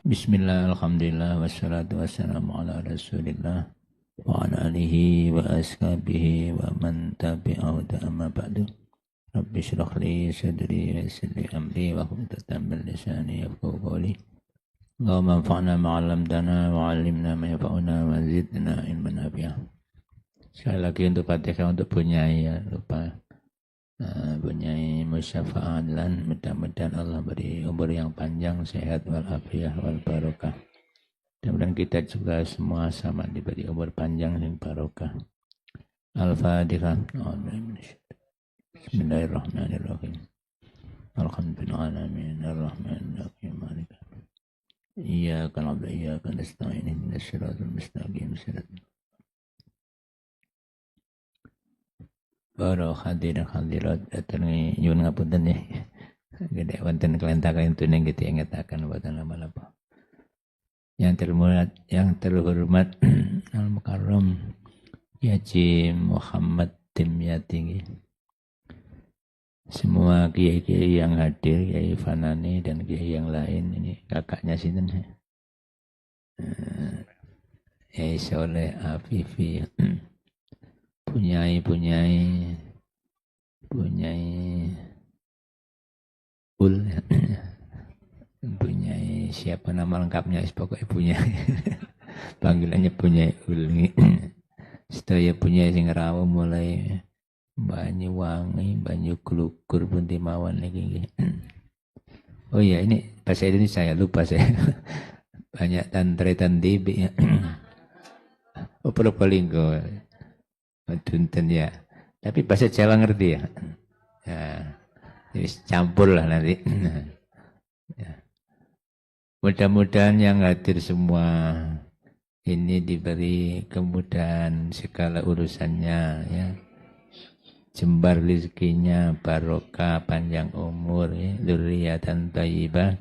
Bismillah, alhamdulillah, wassalatu wassalamu ala rasulillah wa ala alihi wa ashabihi wa man tabi'ahu amma ba'du. Rabbi syrah li sadri wa yassir li amri wa hlul 'uqdatam min lisani yafqahu qawli. Allahumma anfa'na ma 'allamtana wa 'allimna ma yanfa'una wa zidna ilman nafi'a. Sekali lagi untuk Fatihah untuk Bunyai, ya lupa. Bunyai musyafa'an lan mudah-mudahan Allah beri umur yang panjang, sehat walafiat wal barokah. Mudah-mudahan kita juga semua sama diberi umur panjang dan barokah. Al-Fatihah. Bismillahirrahmanirrahim. Alhamdulillahirrahmanirrahim. Ar-Rahmanirrahim. Iyyaka na'budu wa iyyaka nasta'in. Ihdinas siratal mustaqim. Para hadirat datang nyuwun ngapunten ya. Gede wonten kelentakan tuning kita ingetaken boten lama-lama. Yang terhormat Al-Mukarram Haji Muhammad Dimyati. Semua kiai-kiai yang hadir, Kiai Fanani dan kiai yang lain, ini kakaknya sinten. Kiai Soleh Afifi. Punyai Punyai siapa nama lengkapnya pokoknya Punyai. Panggilannya Punyai Ul. Sedaya Punyai sing rawuh mulai Banyuwangi, Banyuklukur pun timawan lagi. Oh iya, ini bahasa Indonesia saya lupa saya. Banyak tantretan tibi ya. Oh, Probolinggo. Dunten ya, tapi bahasa Jawa ngerti ya. Jadi campur lah nanti. Ya. Mudah-mudahan yang hadir semua ini diberi kemudahan segala urusannya ya. Jembar rezekinya, barokah, panjang umur, ya, dzurriyyatan thayyibah,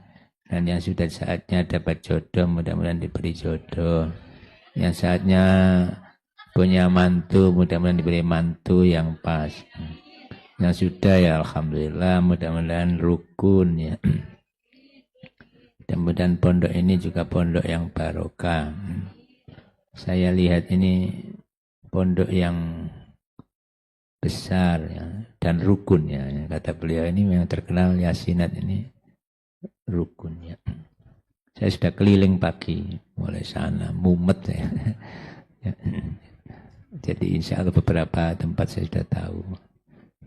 dan yang sudah saatnya dapat jodoh mudah-mudahan diberi jodoh. Yang saatnya punya mantu, mudah-mudahan diberi mantu yang pas. Yang sudah ya alhamdulillah, mudah-mudahan rukun ya. Mudah-mudahan pondok ini juga pondok yang barokah. Saya lihat ini pondok yang besar ya, dan rukun ya. Kata beliau ini yang terkenal Yasinat ini rukun ya. Saya sudah keliling pagi mulai sana, mumet ya. Jadi insya Allah beberapa tempat saya sudah tahu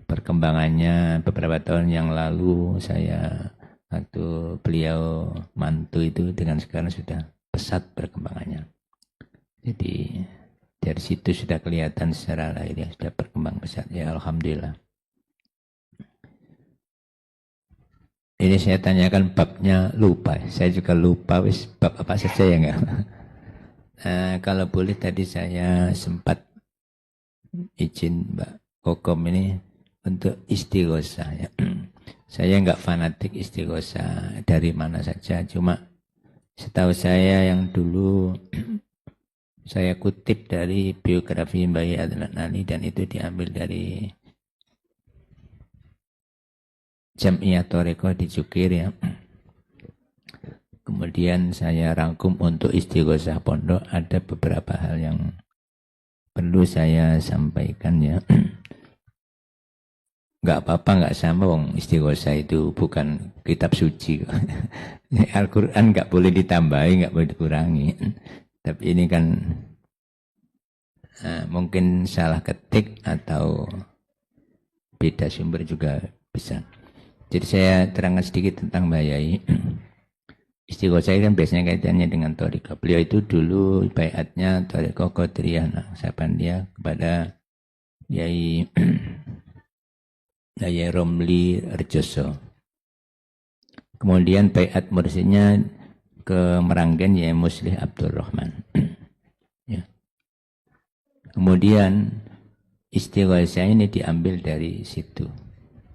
perkembangannya. Beberapa tahun yang lalu saya waktu beliau mantu itu dengan sekarang sudah pesat perkembangannya. Jadi dari situ sudah kelihatan secara lahir ya, sudah berkembang pesat ya alhamdulillah. Ini saya tanyakan babnya lupa. Saya juga lupa bab apa saja ya enggak. Kalau boleh tadi saya sempat izin Mbak Kokom ini untuk istighosah ya. Saya enggak fanatik istighosah dari mana saja, cuma setahu saya yang dulu saya kutip dari biografi Mbak Adnan Ali dan itu diambil dari Jam'iyah Thariqah di Jukir ya. Kemudian saya rangkum untuk istighosah pondok, ada beberapa hal yang perlu saya sampaikan ya. Enggak apa-apa, enggak sama wong istighosah itu bukan kitab suci. Al-Quran enggak boleh ditambahi, enggak boleh dikurangi. Tapi ini kan mungkin salah ketik atau beda sumber juga bisa. Jadi saya terangkan sedikit tentang Mbak Yai. Istighosah kan biasanya kaitannya dengan Thariqah. Beliau itu dulu baiatnya Thariqah Qadiriyah Naqsabandiyah kepada Yai Yai Romli Rejoso. Kemudian baiat mursyidnya ke Meranggen Yai Muslih Abdul Rahman. Ya. Kemudian istighosah ini diambil dari situ.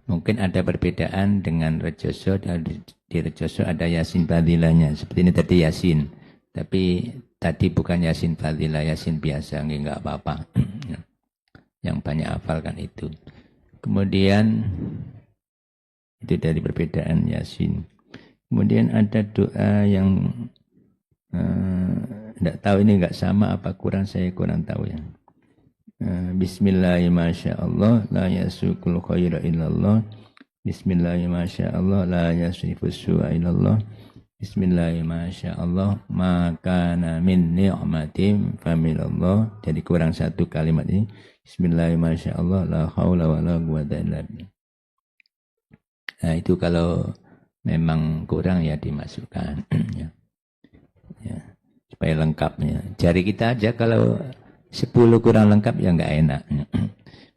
Mungkin ada perbedaan dengan Rejoso. Di Rejoso ada Yasin Fadilahnya. Seperti ini tadi Yasin. Tapi tadi bukan Yasin Fadilah, Yasin biasa. Enggak apa-apa. Yang banyak hafalkan itu. Kemudian itu dari perbedaan Yasin. Kemudian ada doa yang Tidak tahu ini nggak sama apa kurang, saya kurang tahu ya. Bismillahirrahmanirrahim. La yasukul khaira illallah. Bismillahirrahmanirrahim. La yasifus su'a illallah. Bismillahirrahmanirrahim. Makana min ni'matin faminallah. Jadi kurang satu kalimat ini. Bismillahirrahmanirrahim. La haula wa la quwata illa billah. Nah itu kalau memang kurang ya dimasukkan. Ya. Ya. Supaya lengkapnya. Jari kita aja kalau 10 kurang lengkap ya nggak enak.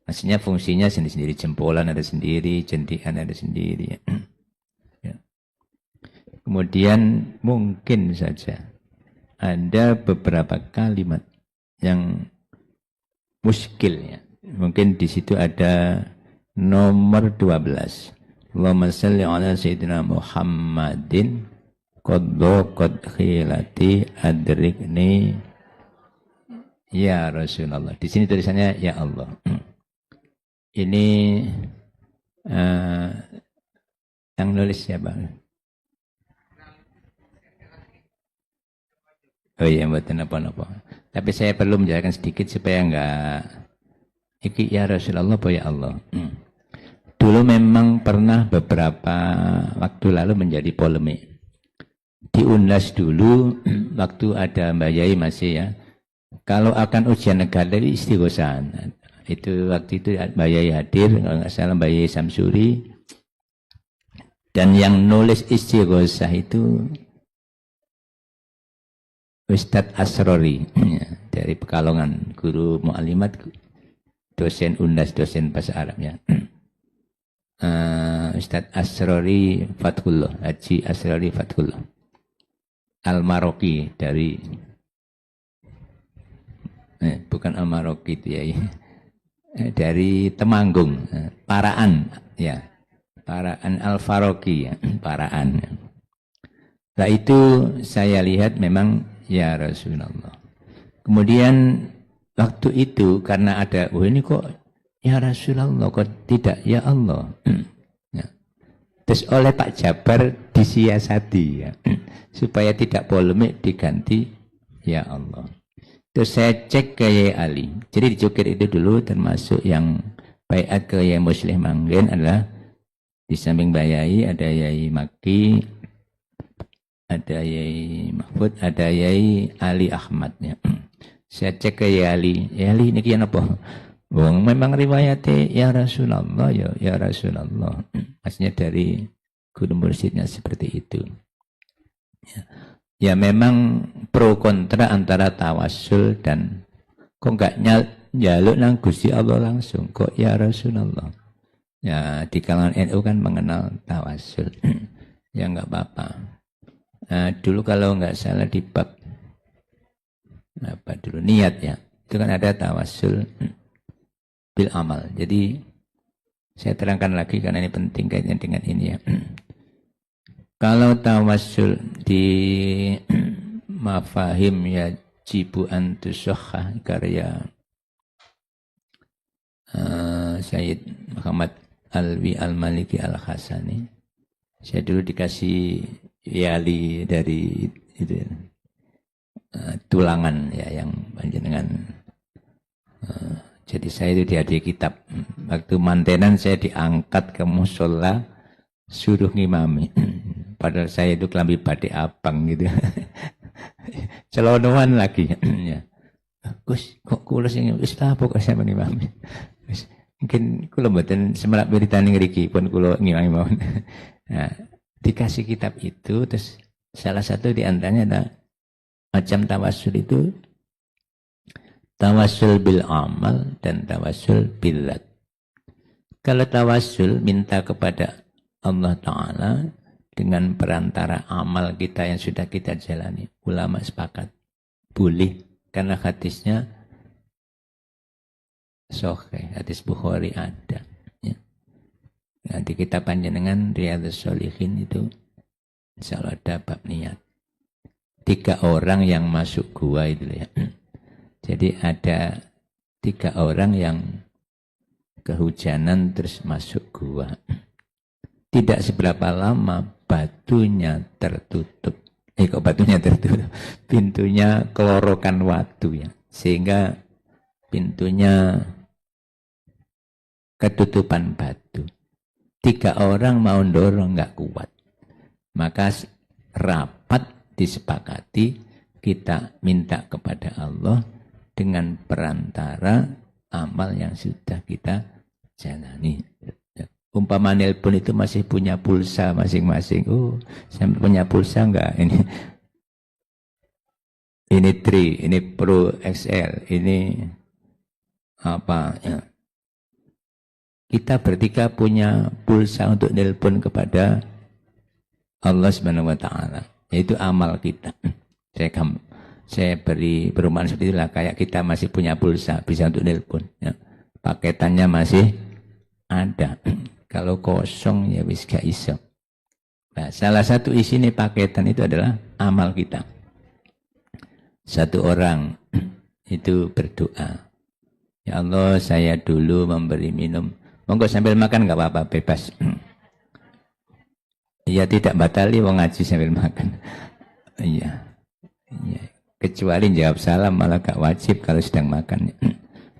Maksudnya fungsinya sendiri-sendiri. Jempolan ada sendiri, jentikan ada sendiri. Ya. Kemudian mungkin saja ada beberapa kalimat yang muskil ya. Mungkin di situ ada nomor 12. Allahumma salli ala sayyidina Muhammadin qad khilati adrikni ya Rasulullah. Di sini tulisannya ya Allah. Ini yang nulis siapa? Oh iya, buatan apa-apa. Tapi saya perlu menjelaskan sedikit supaya enggak iki ya Rasulullah apa ya Allah. Dulu memang pernah beberapa waktu lalu menjadi polemik. Di UNAS dulu waktu ada Mbak Yai masih ya. Kalau akan ujian negara dari istighosan. Itu waktu itu Mbak Yai hadir, kalau nggak salah Mbak Yai Samsuri. Dan yang nulis istighosah itu Ustadz Asrori dari Pekalongan, guru mu'alimat, dosen UNAS, dosen bahasa Arabnya. Ustadz Asrori Fathullah, Haji Asrori Fathullah Al-Maroki dari bukan Al-Maroki itu ya, dari Temanggung, Paraan ya, Paraan Al-Faroki ya, Paraan. Nah itu saya lihat memang ya Rasulullah. Kemudian waktu itu karena ada ini kok ya Rasulullah kok tidak ya Allah. Ya. Terus oleh Pak Jabar disiasati ya. Supaya tidak polemik diganti ya Allah. Terus saya cek ke Yai Ali. Jadi di Jokir itu dulu termasuk yang baiat ke Yai Muslih Manggen adalah di samping Mbak Yai ada Yai Maki, ada Yai Mahfud, ada Yai Ali Ahmad ya. Saya cek ke Yai Ali. Yai Ali ini kian apa? Wong memang riwayatnya ya Rasulullah ya Rasulullah. Maksudnya dari guru mursyidnya seperti itu. Ya memang pro kontra antara tawassul dan kok enggak njaluk nang Gusti Allah langsung kok ya Rasulullah. Ya di kalangan NU kan mengenal tawassul. Ya enggak apa-apa. Nah, dulu kalau enggak salah di bab apa dulu niat ya. Itu kan ada tawassul bil amal. Jadi saya terangkan lagi karena ini penting kaitannya dengan ini ya. Kalau tawassul di mafahim ya jibu antusohah karya Syed Muhammad Alwi Al-Maliki Al-Khasani. Saya dulu dikasih yali dari itu tulangan ya yang panjenengan. Jadi saya itu dihadiah kitab. Waktu mantenan saya diangkat ke musola suruh ngimami. Padahal saya itu kelambi batik abang gitu. Celonoan lagi. Ya. Gus, kok kula sing wis apa kok saya ngimami. Mungkin kula mboten semelak wiritane ngriki pun kula ngimami mawon. Nah, dikasih kitab itu terus salah satu di antaranya ada macam tawassul itu tawassul bil amal dan tawassul billat. Kalau tawassul minta kepada Allah Ta'ala dengan perantara amal kita yang sudah kita jalani. Ulama sepakat. Boleh. Karena hadisnya sahih. Hadis Bukhari ada. Ya. Nanti kita panjenengan Riyadhus Shalihin itu insya Allah ada bab niat. 3 orang yang masuk gua itu ya. Jadi ada 3 orang yang kehujanan terus masuk gua. Tidak seberapa lama batunya tertutup. kok batunya tertutup, pintunya kelorokan watu ya, sehingga pintunya ketutupan batu. 3 orang mau dorong nggak kuat, maka rapat disepakati kita minta kepada Allah dengan perantara amal yang sudah kita jalani. Umpama nelpon itu masih punya pulsa masing-masing. Oh, saya punya pulsa enggak? Ini Tri, ini Pro XL, ini apa ya? Kita bertiga punya pulsa untuk nelpon kepada Allah Subhanahu wa taala. Yaitu amal kita. Saya beri perumpamaan seperti itulah, kayak kita masih punya pulsa, bisa untuk nelpon ya. Paketannya masih ada. Kalau kosong ya wis gak iso. Nah, salah satu isi nih paketan itu adalah amal kita. Satu orang itu berdoa, ya Allah, saya dulu memberi minum. Monggo sambil makan nggak apa-apa, bebas. Ya tidak batali wong ngaji sambil makan. Iya. Ya. Kecuali jawab salam malah gak wajib kalau sedang makan.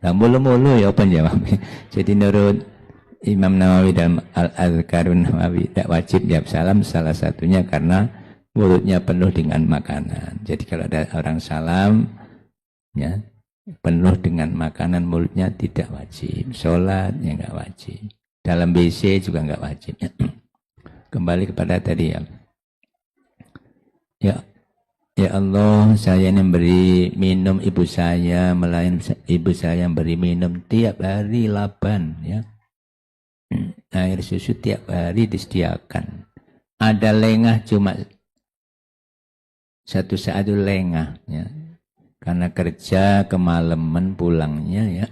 Nah, mulu-mulu ya apa jawabnya. Jadi menurut Imam Nawawi dalam Al-Azkarun Nawawi tidak wajib jawab salam, salah satunya karena mulutnya penuh dengan makanan. Jadi kalau ada orang salam ya penuh dengan makanan, mulutnya tidak wajib. Sholat ya nggak wajib. Dalam WC juga nggak wajib. Kembali kepada tadi ya. Ya Allah, saya ini memberi minum ibu saya, melayan ibu saya memberi minum tiap hari laban ya. Air susu tiap hari disediakan. Ada lengah cuma satu saat itu lengah ya. Karena kerja kemalaman pulangnya ya,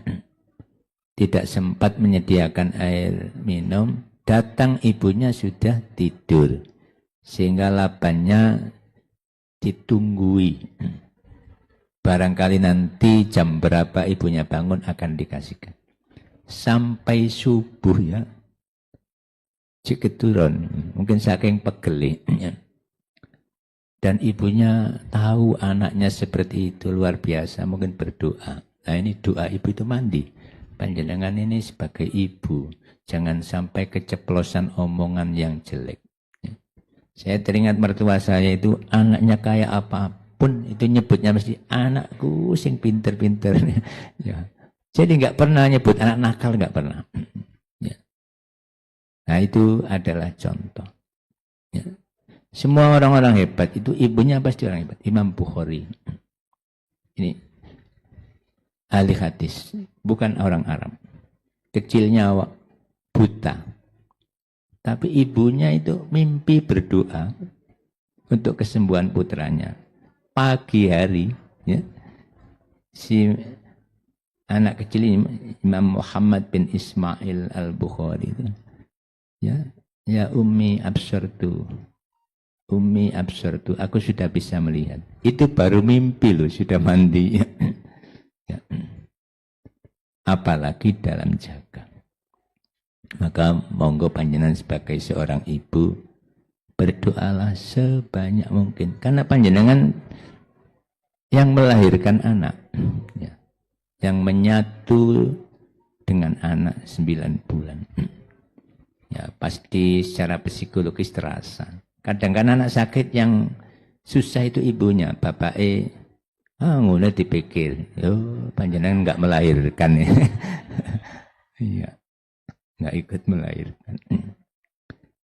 tidak sempat menyediakan air minum, datang ibunya sudah tidur, sehingga labannya ditunggui. Barangkali nanti jam berapa ibunya bangun akan dikasihkan. Sampai subuh ya, cik turun, mungkin saking pegeli ya. Dan ibunya tahu anaknya seperti itu, luar biasa, mungkin berdoa. Nah ini doa ibu itu mandi. Panjenengan ini sebagai ibu, jangan sampai keceplosan omongan yang jelek. Saya teringat mertua saya itu, anaknya kayak apapun, itu nyebutnya mesti anakku sing pinter-pinter. Ya. Jadi nggak pernah nyebut anak nakal, nggak pernah. Ya. Nah itu adalah contoh. Ya. Semua orang-orang hebat itu ibunya pasti orang hebat. Imam Bukhari ini ahli hadis, bukan orang Arab. Kecilnya buta, tapi ibunya itu mimpi berdoa untuk kesembuhan putranya. Pagi hari, ya, si anak kecil ini, Imam Muhammad bin Ismail al-Bukhari itu, ya Ummi absurdu. Umi absurdu, aku sudah bisa melihat. Itu baru mimpi loh, sudah mandi. Ya. Apalagi dalam jaga. Maka monggo panjenengan sebagai seorang ibu, berdoalah sebanyak mungkin. Karena panjenengan yang melahirkan anak. Ya. Yang menyatu dengan anak 9 bulan. Ya, pasti secara psikologis terasa. Kadang kan anak sakit yang susah itu ibunya, bapaknya ngono dipikir, yo panjenengan enggak melahirkan ya. Iya. Enggak ikut melahirkan.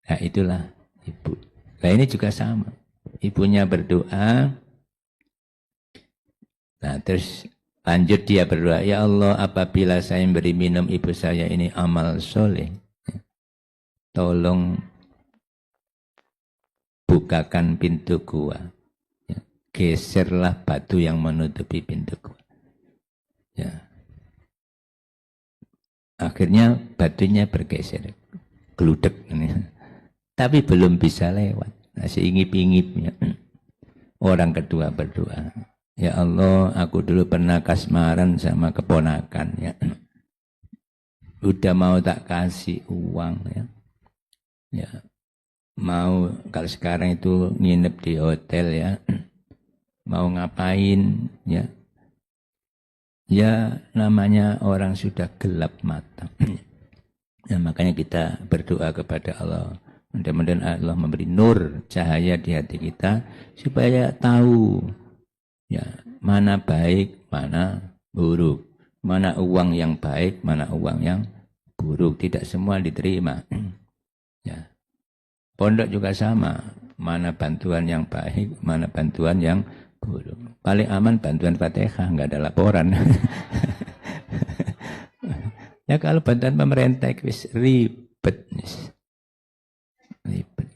Nah, itulah ibu. Nah, ini juga sama. Ibunya berdoa. Nah, terus lanjut dia berdoa, ya Allah, apabila saya beri minum ibu saya ini amal soleh, tolong bukakan pintu gua. Ya. Geserlah batu yang menutupi pintu gua. Ya. Akhirnya batunya bergeser. Gludek. Tapi belum bisa lewat. Masih ingip-ingipnya. Orang kedua berdoa. Ya Allah, aku dulu pernah kasmaran sama keponakan. Ya. Udah mau tak kasih uang. Ya. Ya. mau kalau sekarang itu nginep di hotel ya, mau ngapain ya, ya namanya orang sudah gelap mata. Nah, makanya kita berdoa kepada Allah. Mudah-mudahan Allah memberi nur cahaya di hati kita supaya tahu ya mana baik, mana buruk, mana uang yang baik, mana uang yang buruk. Tidak semua diterima. Ya. Pondok juga sama, mana bantuan yang baik, mana bantuan yang buruk. Paling aman bantuan Fatihah, nggak ada laporan. Ya kalau bantuan pemerintah itu ribet. Ribet.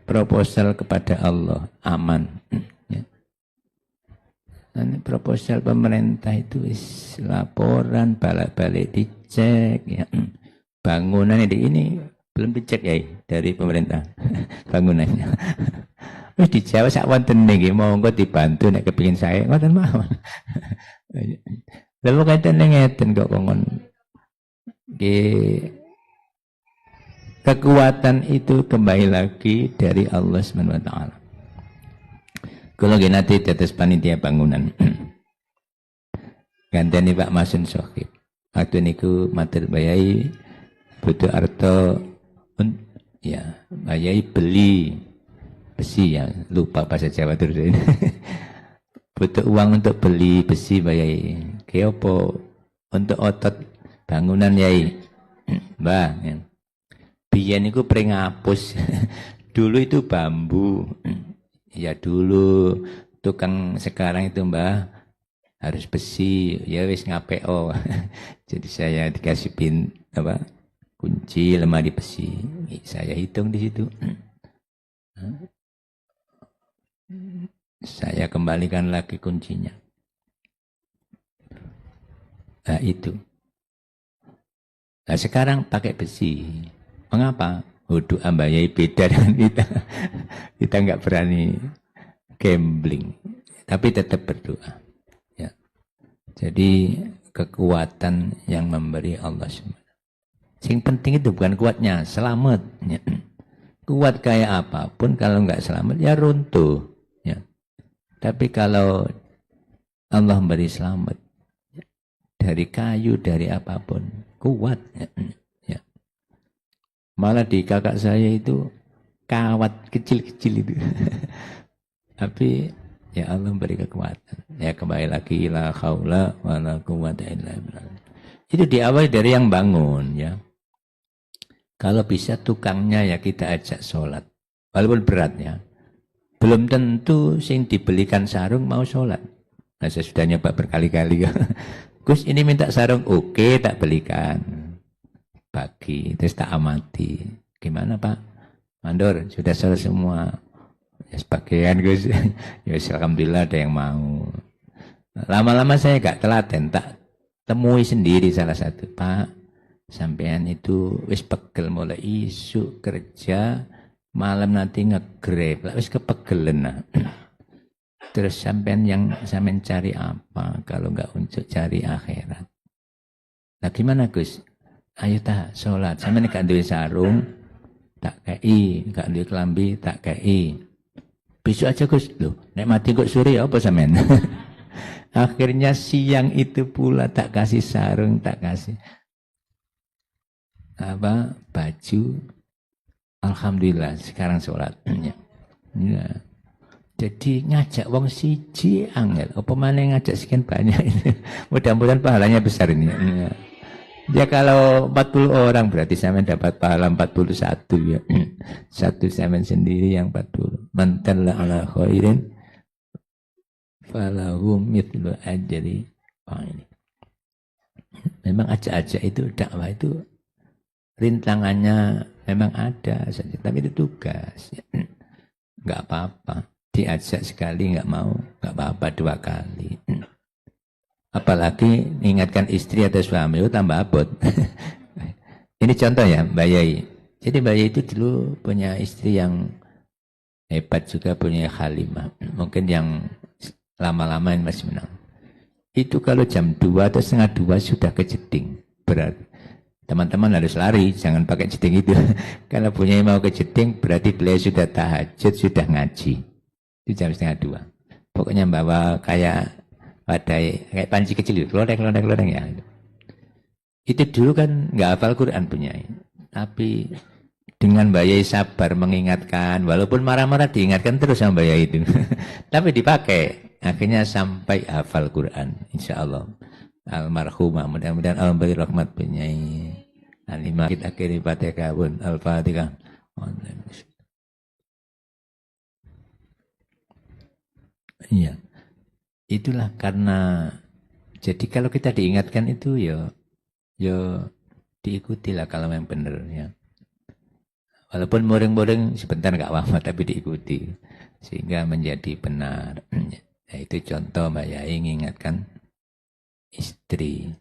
Proposal kepada Allah aman. Ya. Dan proposal pemerintah itu laporan balik-balik dicek. Ya. Bangunan ini belum dicek ya dari pemerintah bangunannya. Wis dijawab sak wonten niki monggo dibantu nek kepengin saya ngoten mawon. Lha kok ngeten kok kongon. Kekuatan itu kembali lagi dari Allah Subhanahu wa taala. Kula nggih nate dados panitia bangunan. Ganteni Pak Masun Sohib. Waktu niku matur bayai butuh arto ya, bayai beli besi ya, lupa bahasa Jawa terus ini. Butuh uang untuk beli besi bayai. Keopo untuk otot bangunan yai. Mbah, ya. Biyen niku pring ngapus. Dulu itu bambu. Ya dulu tukang sekarang itu Mbah harus besi. Ya wis ngapeo. Jadi saya dikasih kunci lemari besi. Saya hitung di situ. Saya kembalikan lagi kuncinya. Nah itu. Nah sekarang pakai besi. Mengapa? Doa ambayai beda dengan kita. Kita nggak berani gambling. Tapi tetap berdoa. Ya. Jadi kekuatan yang memberi Allah SWT. Yang penting itu bukan kuatnya, selamat. Ya. Kuat kayak apapun kalau nggak selamat ya runtuh. Ya. Tapi kalau Allah memberi selamat dari kayu, dari apapun, kuat. Ya. Ya. Malah di kakak saya itu kawat kecil-kecil itu. Tapi ya Allah memberi kekuatan. Ya kembali lagi la haula wala quwwata illa billah. Itu diawali dari yang bangun ya. Kalau bisa tukangnya ya kita ajak sholat. Walaupun beratnya. Belum tentu sing dibelikan sarung mau sholat. Nah saya sudah nyoba berkali-kali. Gus ini minta sarung, oke tak belikan. Bagi, terus tak amati. Gimana Pak? Mandor, sudah sholat semua. Ya sebagian Gus. Ya alhamdulillah ada yang mau. Lama-lama saya gak telaten, tak temui sendiri salah satu. Pak, sampean itu wis pegel mulai isu kerja, malam nanti ngegrab, lah wis kepegelen nah. Terus sampean cari apa kalau enggak untuk cari akhirat? Nah gimana Gus? Ayo tak sholat, sampean gak duwe sarung, tak kei, gak duwe kelambi, tak kei. Besok aja Gus, loh, nek mati kok sore apa sampean? Akhirnya siang itu pula tak kasih sarung, tak kasih baju. Alhamdulillah sekarang sholat. Ya. Jadi ngajak wong siji angel. Apa mana ngajak sekian banyak ini. Mudah-mudahan pahalanya besar ini. Ya. Ya kalau 40 orang berarti saya dapat pahala 41 ya. Satu saya sendiri yang 40. Man talla ala khairin falahu mithlu ajri fa'ili. Memang ajak-ajak itu dakwah itu rintangannya memang ada saja, tapi itu tugas. Enggak apa-apa. Diajak sekali enggak mau, enggak apa-apa 2 kali. Apalagi mengingatkan istri atau suami itu tambah abot. Ini contoh ya Mbak Yai. Jadi Mbak Yai itu dulu punya istri yang hebat juga, punya Halimah. Mungkin yang lama-lama yang masih menang. Itu kalau jam 2 atau setengah 2 sudah kejeding. Berarti teman-teman harus lari, jangan pakai jeding itu. Kalau punya mau ke jeding, berarti beliau sudah tahajud, sudah ngaji. Itu jam 1:30. Pokoknya bawa kayak wadai, kayak panci kecil itu, lodeng ya. Itu dulu kan nggak hafal Quran punya, tapi dengan Mbak Yai sabar mengingatkan, walaupun marah-marah diingatkan terus sama Mbak Yai itu. Tapi dipakai, akhirnya sampai hafal Quran, insya Allah. Almarhumah, mudah-mudahan Allah beri rahmat penyai. Alimah kita akhiri Fatihah pun, Al-Fatihah. Iya, itulah karena, jadi kalau kita diingatkan itu ya diikutilah kalau yang benar ya. Walaupun muring-muring sebentar nggak apa-apa, tapi diikuti sehingga menjadi benar. Ya, itu contoh Mbak Yai mengingatkan istri.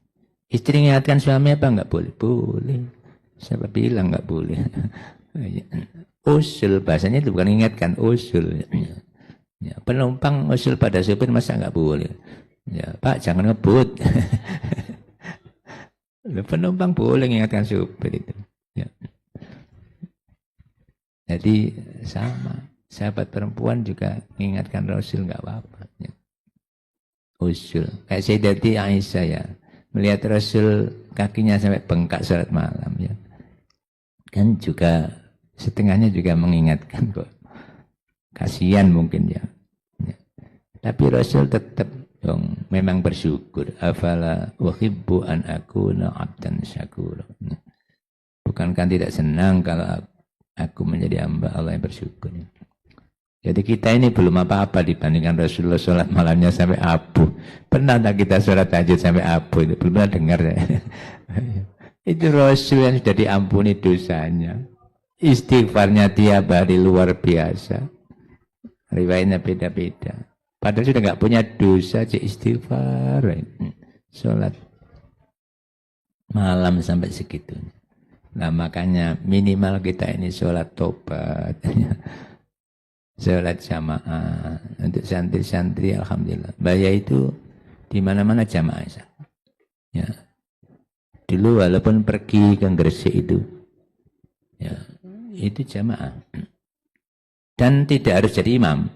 Istri mengingatkan suami apa nggak boleh? Boleh. Siapa bilang nggak boleh? Usul bahasanya itu bukan ingatkan, usul. Ya, penumpang usul pada supir masa nggak boleh? Ya Pak jangan ngebut. Penumpang boleh mengingatkan supir itu. Ya. Jadi sama, sahabat perempuan juga mengingatkan Rasul nggak apa-apa. Ya. Usul. Kayak Sayyidati Aisyah ya, melihat Rasul kakinya sampai bengkak salat malam ya. Kan juga setengahnya juga mengingatkan kok. Kasihan mungkin ya. Ya. Tapi Rasul tetap dong memang bersyukur. Afala uhibbu an akuna abdan syakur. Bukankah tidak senang kalau aku menjadi hamba Allah yang bersyukur. Jadi kita ini belum apa-apa dibandingkan Rasulullah sholat malamnya sampai abu. Pernah tak kita sholat tahajud sampai abu? Itu belum pernah dengar ya. Itu Rasul yang sudah diampuni dosanya. Istighfarnya tiap hari luar biasa. Riwayatnya beda-beda. Padahal sudah nggak punya dosa, cek istighfar. Sholat malam sampai segitunya. Nah makanya minimal kita ini sholat tobat. Sholat jamaah. Untuk santri-santri alhamdulillah. Bahaya itu di mana-mana jamaah. Ya. Dulu walaupun pergi ke Gresik itu. Ya, itu jamaah. Dan tidak harus jadi imam.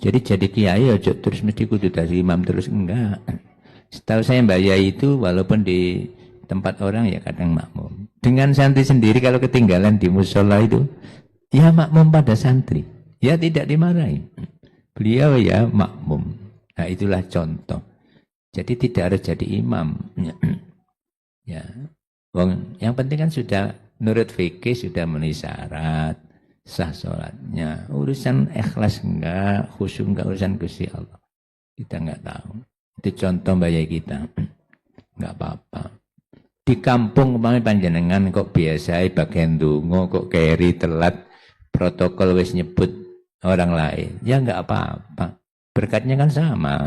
Jadi jadi kiai aja terus mesti kudu dari imam terus enggak. Setahu saya Mbak Yai itu walaupun di tempat orang ya kadang makmum. Dengan santri sendiri kalau ketinggalan di musola itu ya makmum pada santri. Ya tidak dimarahi. Beliau ya makmum. Nah itulah contoh. Jadi tidak harus jadi imam. Ya. Wong yang penting kan sudah menurut fikih sudah memenuhi syarat. Sah sholatnya, urusan ikhlas enggak, khusyuk enggak, urusan Gusti Allah kita enggak tahu. Itu contoh bayai kita, enggak apa-apa. Di kampung kemarin panjenengan kok biasa bagian dungo, kok keri telat, protokol wis nyebut orang lain, ya enggak apa-apa. Berkatnya kan sama.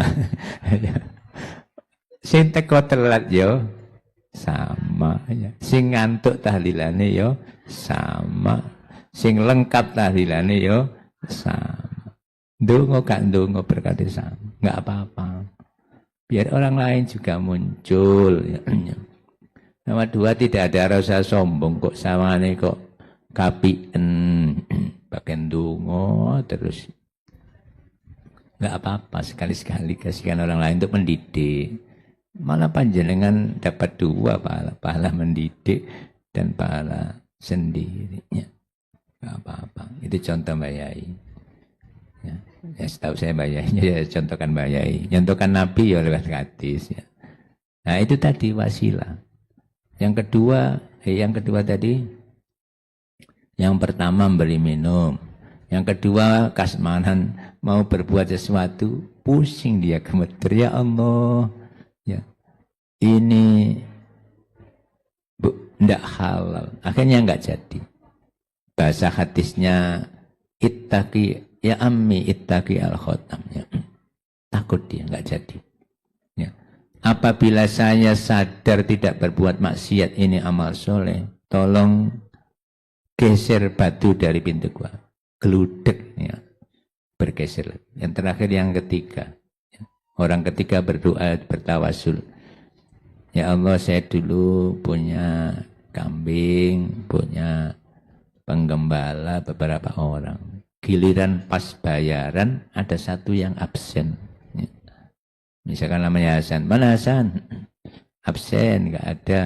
Sing teko telat yo sama, ya. Sing ngantuk tahlilane yo sama. Sing lengkap tahlilane yo sama. Ndonga gak ndonga berkati sama, enggak apa-apa. Biar orang lain juga muncul. Nomor dua tidak ada rasa sombong kok samane kok kapien bagian ndonga terus. Enggak apa-apa sekali-sekali kasihkan orang lain untuk mendidik. Malah panjenengan dapat dua pahala mendidik dan pahala sendirinya. Gak apa-apa. Itu contoh Mbak Yai. Ya setahu saya Mbak Yai. Ya contohkan Mbak Yai. Contohkan Nabi ya lewat hadis ya. Nah itu tadi wasilah. Yang kedua tadi. Yang pertama beri minum. Yang kedua kasmanan mau berbuat sesuatu pusing dia gemeter ya Allah. Ya. Ini tidak halal. Akhirnya enggak jadi. Bahasa hadisnya ittaqi ya ammi ittaqi al-khotam ya. Takut dia enggak jadi. Ya. Apabila saya sadar tidak berbuat maksiat ini amal soleh, tolong geser batu dari pintu gua. Geludek ya. Bergeser. Yang terakhir yang ketiga. Ya. Orang ketiga berdoa bertawasul. Ya Allah saya dulu punya kambing, punya penggembala beberapa orang. Giliran pas bayaran ada satu yang absen. Misalkan namanya Hasan, mana Hasan? Absen, nggak ada.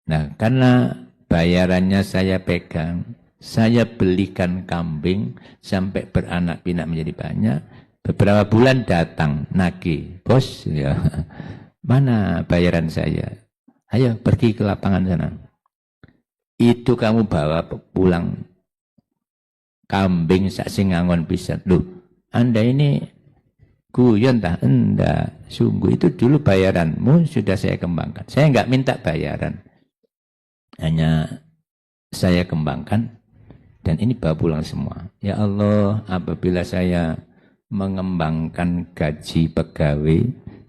Nah, karena bayarannya saya pegang, saya belikan kambing sampai beranak pinak menjadi banyak. Beberapa bulan datang nagih, bos, ya, mana bayaran saya? Ayo pergi ke lapangan sana. Itu kamu bawa pulang kambing sak sing ngangon pisan. Loh, Anda ini guyon tak? Enggak, sungguh itu dulu bayaranmu sudah saya kembangkan. Saya enggak minta bayaran. Hanya saya kembangkan dan ini bawa pulang semua. Ya Allah, apabila saya mengembangkan gaji pegawai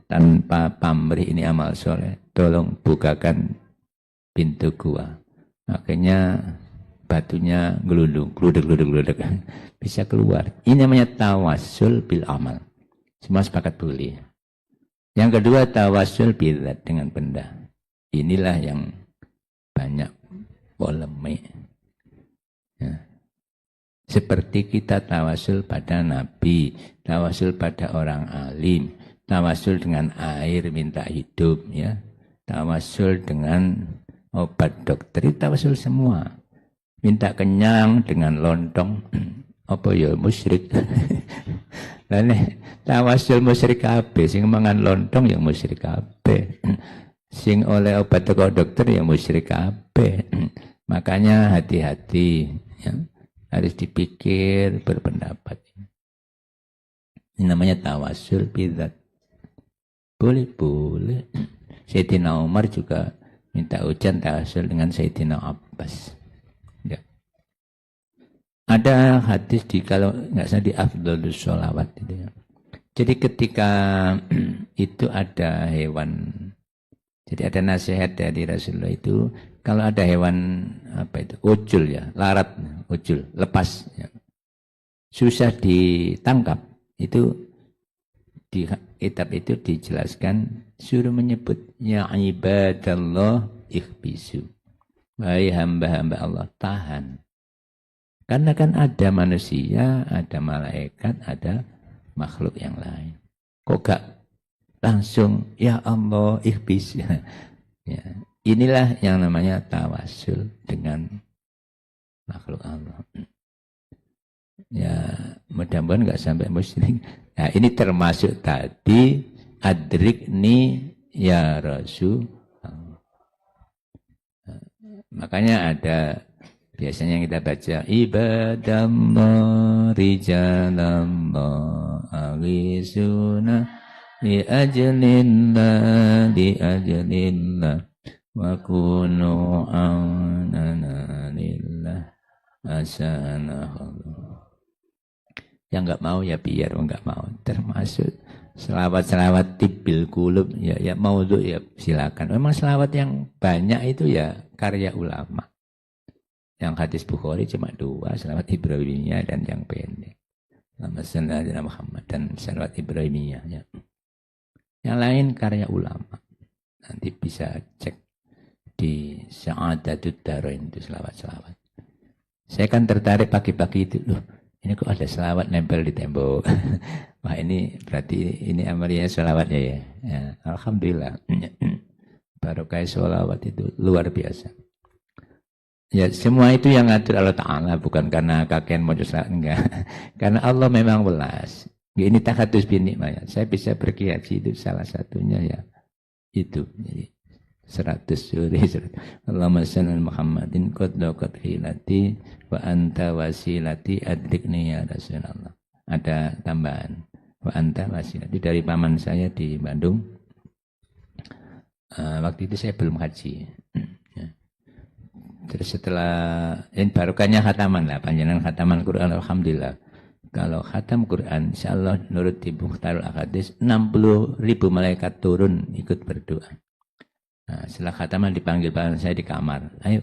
tanpa pamrih ini amal soleh, tolong bukakan pintu gua. Akhirnya batunya geluduk, bisa keluar. Ini namanya tawasul bil amal. Semua sepakat boleh. Yang kedua tawasul bidzat, dengan benda. Inilah yang banyak polemik. Ya. Seperti kita tawasul pada Nabi, tawasul pada orang alim, tawasul dengan air minta hidup, ya, tawasul dengan obat dokter, tawasul semua. Minta kenyang dengan lontong, apa ya musyrik. Lainnya tawasul musyrik kabeh, sing mangan lontong yang musyrik kabeh. Sing oleh obat teko dokter yang musyrik kabeh. Makanya hati-hati, ya. Harus dipikir, berpendapat. Ini namanya tawasul bidzat. Boleh. Sayyidina Umar juga minta ujian tawasul dengan Sayyidina Abbas. Ya. Ada hadis kalau nggak salah di Afdhalus Sholawat itu ya. Jadi ketika itu ada hewan, jadi ada nasihat dari Rasulullah itu, kalau ada hewan apa itu, ujul ya, larat, ujul, lepas, ya, susah ditangkap, itu di kitab itu dijelaskan suruh menyebut ya ibadallah ikhbisu, wahai hamba-hamba Allah, tahan. Karena kan ada manusia, ada malaikat, ada makhluk yang lain. Kok gak langsung ya Allah ikhbis? Ya, inilah yang namanya tawasul dengan makhluk Allah. Ya, mudah-mudahan gak sampai musyrik. Nah, ini termasuk tadi adrikni ya Rasul. Makanya ada biasanya kita baca ibadallah rijalallah awisuna li ajlillah wa kunu anana lillah asanahullah. Yang enggak mau ya biar enggak mau. Termasuk selawat-selawat tibil kulub ya mau tuh ya silakan. Memang selawat yang banyak itu ya karya ulama. Yang hadis Bukhari cuma 2, selawat Ibrahimiyah dan yang pendek. Allahumma shalli ala Muhammad dan selawat Ibrahimiyah. Ya. Yang lain karya ulama. Nanti bisa cek di Sa'adatud Darain itu selawat-selawat. Saya kan tertarik pagi-pagi itu, loh, ini kok ada selawat nempel di tembok. Wah ini berarti ini amalnya selawatnya ya. Ya. Alhamdulillah. Barokah selawat itu luar biasa. Ya semua itu yang ngatur Allah Ta'ala, bukan karena kakek mau selawat, enggak. Karena Allah memang welas. Ini takhatus binikmah. Saya bisa pergi haji itu salah satunya ya itu. Jadi 100 suri. Allahumma salli Muhammadin qad hilati wa anta wasilati adrikni ya Rasulullah. Ada tambahan. Wa anta wasilati dari paman saya di Bandung. Waktu itu saya belum haji. Terus setelah ini barokahnya khataman lah, panjenengan khataman Quran alhamdulillah. Kalau khatam Quran insyaallah menurut Ibu Mukhtarul Ahadits 60.000 malaikat turun ikut berdoa. Nah, setelah khataman dipanggil paman saya di kamar. Ayo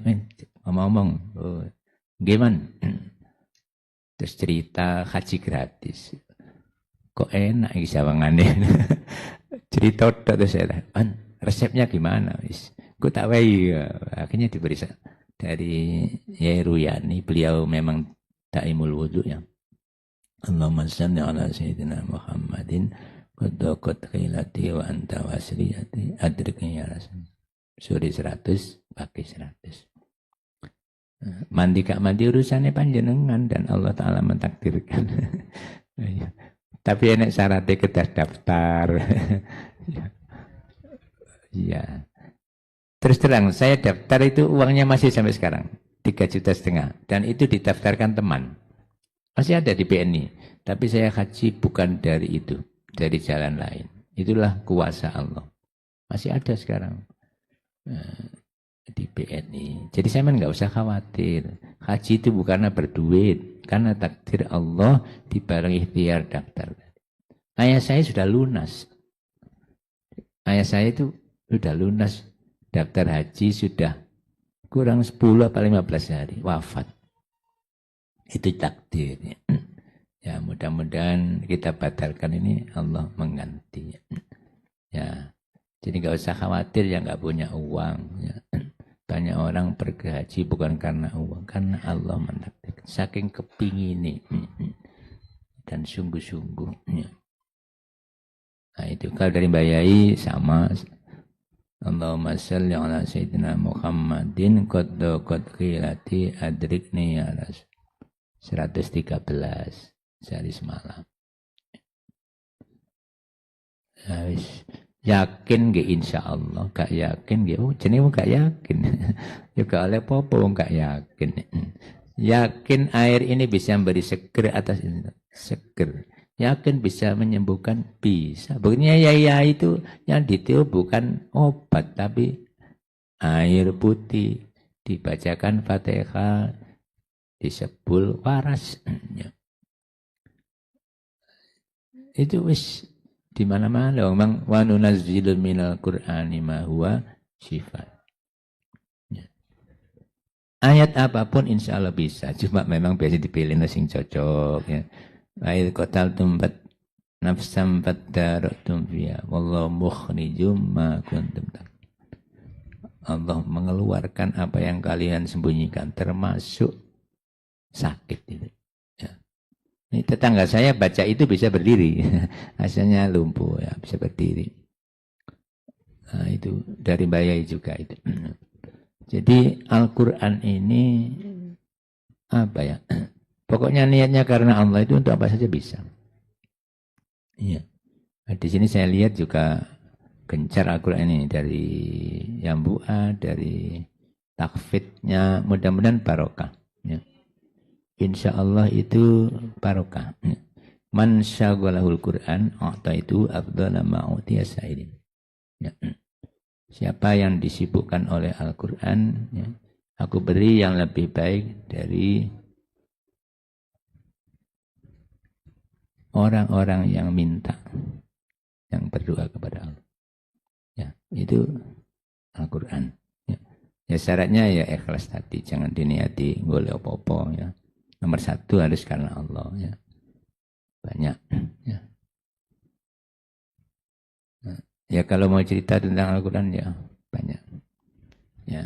ngomong-ngomong. Oh, gimana? Terus cerita haji gratis. Kok enak iki sawangane. Cerita terus saya. Resepnya gimana? Kok tak wae ya. Akhirnya diberi dari Yai Ruyani, beliau memang daimul wudu ya. Allahumma salli ala sayyidina Muhammadin qad khilati wa anta wasliyati adrikni ya rasul. Suri 100 pakai 100. Mandi gak mandi urusannya panjenengan dan Allah Ta'ala mentakdirkan. Tapi enak syaratnya kita daftar. Iya. Terus terang, saya daftar itu uangnya masih sampai sekarang. 3,5 juta. Dan itu didaftarkan teman. Masih ada di BNI. Tapi saya haji bukan dari itu. Dari jalan lain. Itulah kuasa Allah. Masih ada sekarang. Di BNI. Jadi saya nggak usah khawatir. Haji itu bukannya berduit. Karena takdir Allah dibarengi ikhtiar daftar. Ayah saya sudah lunas. Ayah saya itu sudah lunas. Daftar haji sudah kurang 10 atau 15 hari. Wafat. Itu takdir. Ya mudah-mudahan kita batalkan ini Allah mengganti. Ya. Jadi nggak usah khawatir yang nggak punya uang. Ya. Banyak orang pergi haji bukan karena uang, karena Allah mentakdirkan. Saking kepingin dan sungguh-sungguh. Ya. Nah itu kalau dari Mbak Yai sama. Allahumma salli ala sayyidina Muhammadin qad khilati adrikni ya rasul. 113 sehari semalam. Habis. Yakin gak insya Allah, gak yakin gak, oh jenis gak yakin. Juga oleh popo gak yakin. Yakin air ini bisa memberi seger atas ini. Seger. Yakin bisa menyembuhkan, bisa. Begini ya itu yang ditiup bukan obat, tapi air putih. Dibacakan Fatihah, disebul waras. Itu wis di mana-mana memang wa nunazzilu minal qur'ani ma huwa syifa. Ya. Ayat apapun insya Allah bisa, cuma memang biasa dipilih sing cocok ya. Ayat qatal tumbat nafsam faddaratum fiha wallahu mukhrijum ma kuntum tak. Allah mengeluarkan apa yang kalian sembunyikan termasuk sakit itu. Ini tetangga saya baca itu bisa berdiri. Asalnya lumpuh ya, bisa berdiri. Nah, itu dari Mbak Yai juga itu. Jadi Al-Quran ini apa ya? Pokoknya niatnya karena Allah itu untuk apa saja bisa. Iya. Nah, di sini saya lihat juga gencar Al-Quran ini dari Yambua, dari takfidnya, mudah-mudahan barokah. Ya. Insya Allah itu barokah. Man syaghalahul Quran itu afdhala ma utiya sa'irin. Ya. Siapa yang disibukkan oleh Al-Quran, ya, aku beri yang lebih baik dari orang-orang yang minta, yang berdoa kepada Allah. Ya, itu Al-Quran. Ya. Ya syaratnya ya ikhlas tadi, jangan diniati golek apa-apa ya. Nomor 1 harus karena Allah ya. Banyak ya. Nah, ya kalau mau cerita tentang Al-Quran ya banyak. Ya.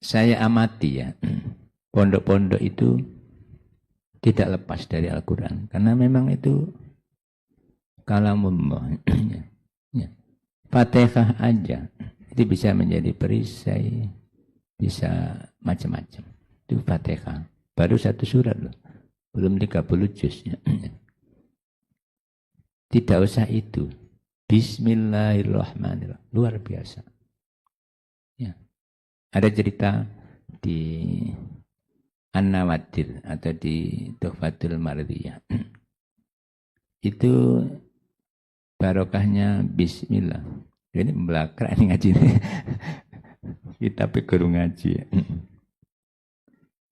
Saya amati ya. Pondok-pondok itu tidak lepas dari Al-Quran karena memang itu kalamullah. Ya. Fatihah aja itu bisa menjadi perisai, bisa macam-macam. Itu Fatihah. Baru 1 surat loh. Belum 30 juz. Ya. Tidak usah itu. Bismillahirrahmanirrahim. Luar biasa. Ya. Ada cerita di An-Nawadir atau di Tuhfatul Mardiyah. Itu barokahnya Bismillah. Ini belakang ini ngaji. Kita guru ngaji.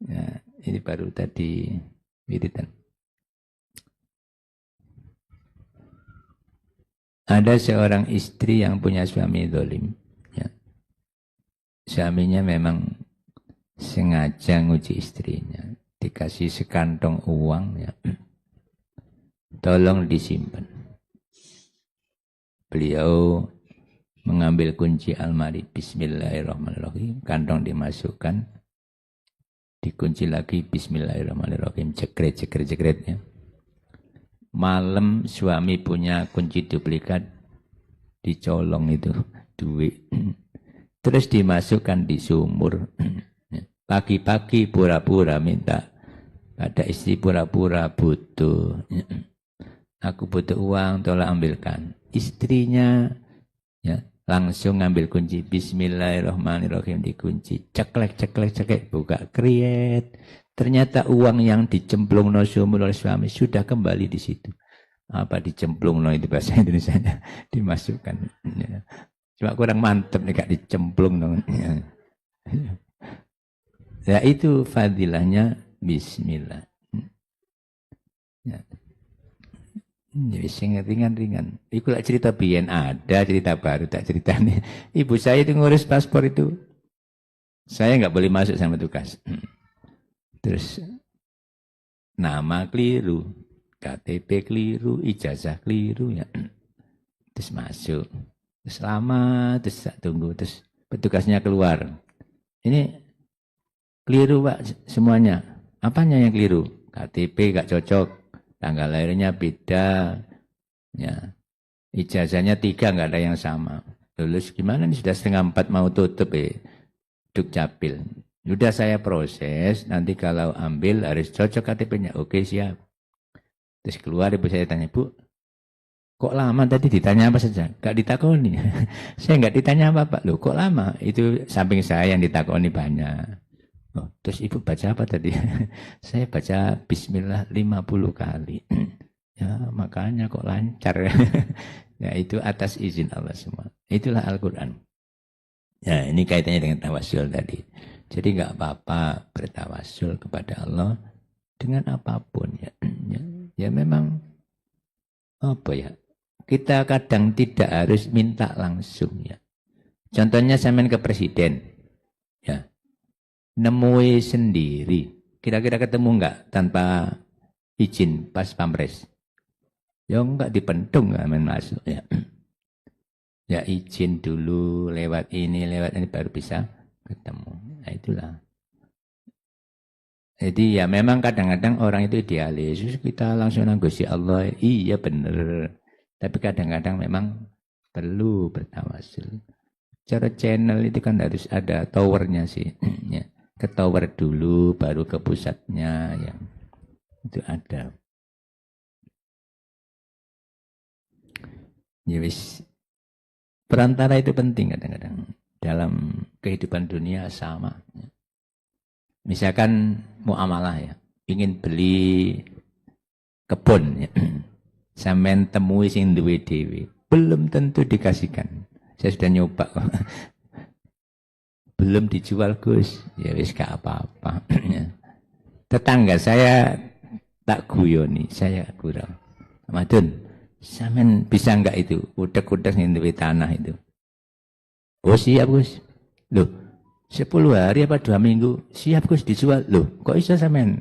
Ya, ini baru tadi wiridan. Ada seorang istri yang punya suami zalim. Ya. Suaminya memang sengaja nguji istrinya. Dikasih sekantong uang. Ya. Tolong disimpan. Beliau mengambil kunci almari, bismillahirrahmanirrahim, kantong dimasukkan, dikunci lagi, bismillahirrahmanirrahim, jegret ya. Malam suami punya kunci duplikat, dicolong itu duit, terus dimasukkan di sumur. Pagi-pagi pura-pura minta pada istri, pura-pura butuh, aku butuh uang, tolong ambilkan. Istrinya ya langsung ngambil kunci, bismillahirrahmanirrahim, dikunci, ceklek, buka kriet. Ternyata uang yang dicemplung no sumur oleh suami sudah kembali di situ. Apa dicemplung no itu bahasa Indonesianya, dimasukkan. Ya. Cuma kurang mantep nih kak, dicemplung no. Ya itu fadilahnya bismillah. Ya. Jadi sing ringan-ringan. Iku lah cerita biyen, ada cerita baru tak ceritanya. Ibu saya itu ngurus paspor itu. Saya nggak boleh masuk sama tugas. Terus nama keliru, KTP keliru, ijazah keliru ya. Terus masuk. Terus lama, terus tunggu, terus petugasnya keluar. Ini keliru Pak semuanya. Apanya yang keliru? KTP gak cocok, tanggal lahirnya beda, ya. Ijazahnya 3 nggak ada yang sama. Lulus gimana nih, sudah 3:30 mau tutup Dukcapil. Sudah saya proses, nanti kalau ambil harus cocok KTP-nya. Oke siap. Terus keluar ibu saya tanya, Bu, kok lama tadi ditanya apa saja? Gak ditakoni. Saya nggak ditanya apa-apa. Loh kok lama? Itu samping saya yang ditakoni banyak. Oh, terus ibu baca apa tadi? Saya baca bismillah 50 kali. Ya makanya kok lancar. Ya itu atas izin Allah semua. Itulah Al-Quran. Ya ini kaitannya dengan tawasul tadi. Jadi nggak apa-apa bertawasul kepada Allah dengan apapun ya. Ya memang apa ya? Kita kadang tidak harus minta langsung ya. Contohnya sampean ke presiden, ya nemui sendiri. Kira-kira ketemu nggak tanpa izin pas pampres? Ya enggak, dipentung nggak main masuk ya. Ya izin dulu lewat ini baru bisa ketemu. Nah itulah. Jadi ya memang kadang-kadang orang itu idealis. Kita langsung nanggusi Allah. Iya benar. Tapi kadang-kadang memang perlu bertawasul. Cara channel itu kan harus ada towernya sih. Ya. Ke tower dulu baru ke pusatnya. Ya. Itu ada. Ya wis. Perantara itu penting kadang-kadang. Dalam kehidupan dunia sama. Misalkan muamalah ya, ingin beli kebun ya. Sampean temui sing duwe dhewe, belum tentu dikasihkan. Saya sudah nyoba kok. Belum dijual Gus, ya wis gak apa-apa. Tetangga saya tak guyoni, saya kurang. Madun, sampean bisa enggak itu udak-udak sing duwe tanah itu? Oh siap Gus. Loh, 10 hari apa 2 minggu siap Gus dijual. Loh kok iso sampean?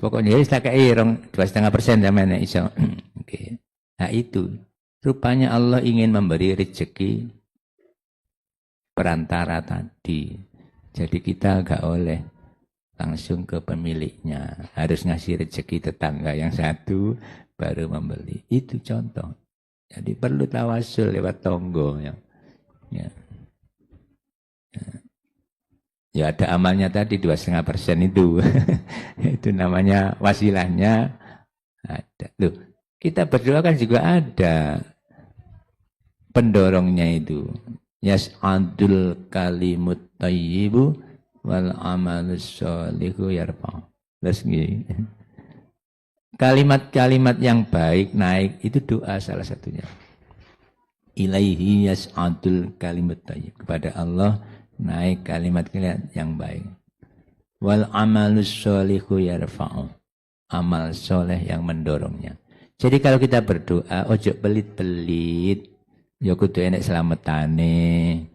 Pokoknya wis tak kei 2,5% sampean iso. Oke. Nah itu rupanya Allah ingin memberi rezeki perantara tadi. Jadi kita enggak oleh langsung ke pemiliknya, harus ngasih rezeki tetangga yang satu baru membeli. Itu contoh. Jadi perlu tawasul lewat tonggo ya. Ya. Ya ada amalnya tadi 2,5% itu. Itu namanya wasilahnya ada. Loh, kita berdoa kan juga ada pendorongnya itu. Yas'adul kalimut thayyibu wal amalus sholihu yarfa. Terus gini. Kalimat-kalimat yang baik naik itu doa salah satunya. Ilaihi yas'adul kalimat thayyib, kepada Allah naik kalimat-kalimat yang baik. Wal amalus sholihu yarfa'u, amal soleh yang mendorongnya. Jadi kalau kita berdoa ojo pelit-pelit, ya kudu enek selametane,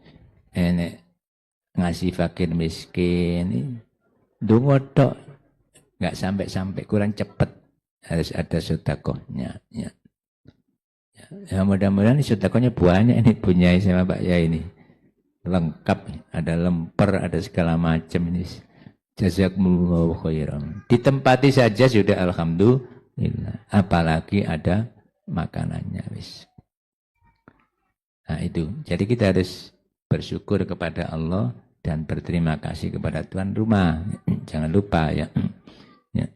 enek ngasih fakir miskin. Donga tok enggak sampai-sampai, kurang cepet, harus ada sedekahnya ya. Ya mudah-mudahan sedekahnya banyak ini punya sama Pak Yai ini. Lengkap, ada lemper, ada segala macam ini. Jazakumullahu khairan. Ditempati saja sudah alhamdulillah. Apalagi ada makanannya wis. Nah itu. Jadi kita harus bersyukur kepada Allah dan berterima kasih kepada tuan rumah. Jangan lupa ya. Ya.